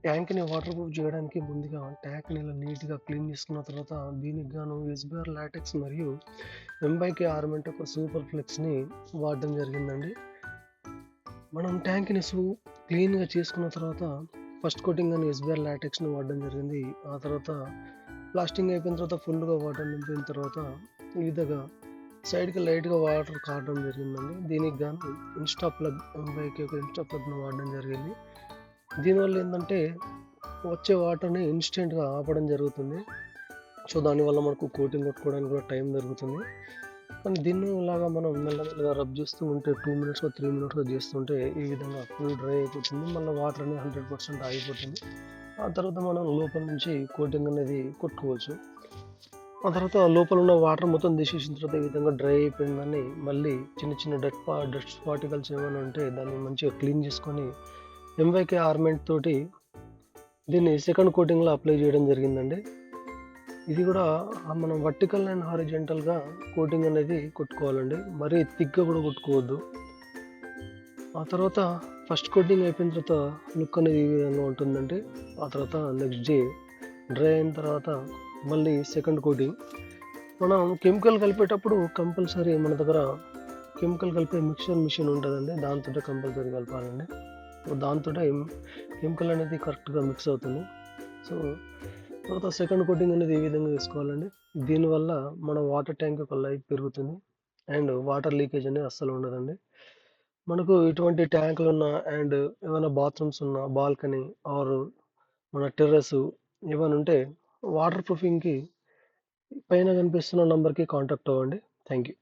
ట్యాంక్‌ని water proof చేయడానికి ముందుగా ట్యాంక్‌ని ఇలా నీట్‌గా క్లీన్ చేసుకున్న తర్వాత దీనికి గాను ఎస్‌బీఆర్ లాటెక్స్ మరియు ఎంవైకే ఆర్మెంట్ ఒక సూపర్ ఫ్లెక్స్‌ని వాడడం జరిగిందండి. మనం ట్యాంక్‌ని క్లీన్‌గా చేసుకున్న తర్వాత ఫస్ట్ కోటింగ్ అని ఎస్‌బీఆర్ లాటెక్స్‌ని వాడడం జరిగింది. ఆ తర్వాత ప్లాస్టింగ్ అయిపోయిన తర్వాత ఫుల్‌గా వాటర్ నింపిన తర్వాత ఈ విధంగా సైడ్‌కి లైట్‌గా వాటర్ కారడం జరిగిందండి. దీనికి గాను ఇన్‌స్టా ప్లగ్ ఎంవైకే ఒక ఇన్‌స్టా ప్లగ్‌ని వాడడం జరిగింది. దీనివల్ల ఏందంటే వచ్చే వాటర్‌ని ఇన్‌స్టెంట్‌గా ఆపడం జరుగుతుంది. సో, దానివల్ల మనకు కోటింగ్ కొట్టుకోవడానికి కూడా టైం దొరుకుతుంది. కానీ దీన్ని ఇలాగా మనం మెల్లమెల్లగా రబ్ చేస్తూ ఉంటే 2 మినిట్స్‌కో, 3 మినిట్స్‌కో చేస్తుంటే ఈ విధంగా ఫుల్ డ్రై అయిపోతుంది. మళ్ళా వాటర్ అనేది 100% ఆగిపోతుంది. ఆ తర్వాత మనం లోపల నుంచి కోటింగ్ అనేది కొట్టుకోవచ్చు. ఆ తర్వాత లోపల ఉన్న వాటర్ మొత్తం తీసేసిన తర్వాత ఈ విధంగా డ్రై అయిపోయిన దాన్ని మళ్ళీ చిన్న చిన్న డస్ట్ పార్టికల్స్ ఏమైనా ఉంటే దాన్ని మంచిగా క్లీన్ చేసుకొని ఎంవైకే ఆర్మెంట్ తోటి దీన్ని సెకండ్ కోటింగ్‌లో అప్లై చేయడం జరిగిందండి. ఇది గూడా మనం వర్టికల్ అండ్ హారిజాంటల్‌గా కోటింగ్ అనేది కొట్టుకోవాలండి. మరీ థిక్‌గా గూడా కొట్టుకోవద్దు. ఆ తర్వాత ఫస్ట్ కోటింగ్ అయిపోయిన తర్వాత లుక్ అనేది ఈ విధంగా ఉంటుందండి. ఆ తర్వాత నెక్స్ట్ డే డ్రై అయిన తర్వాత మళ్ళీ సెకండ్ కోటింగ్. మనం కెమికల్ కలిపేటప్పుడు కంపల్సరీ మన దగ్గర కెమికల్ కలిపే మిక్స్చర్ మిషన్ ఉంటదండి. దాంతోటే కంపల్సరీ కలపాలండి. సో, దాంతోటే కెమికల్ అనేది కరెక్ట్‌గా మిక్స్ అవుతుంది. సో, తర్వాత సెకండ్ కోటింగ్ అనేది ఈ విధంగా వేసుకోవాలండి. దీనివల్ల మన వాటర్ ట్యాంక్ యొక్క లైఫ్ పెరుగుతుంది. అండ్ వాటర్ లీకేజ్ అనేది అస్సలు ఉండదండి. మనకు ఇటువంటి ట్యాంకులున్న అండ్ ఏమైనా బాత్రూమ్స్ ఉన్న బాల్కనీ ఆర్ మన టెర్రస్ ఏమైనా ఉంటే వాటర్ ప్రూఫింగ్‌కి పైన కనిపిస్తున్న నంబర్‌కి కాంటాక్ట్ అవ్వండి. Thank you.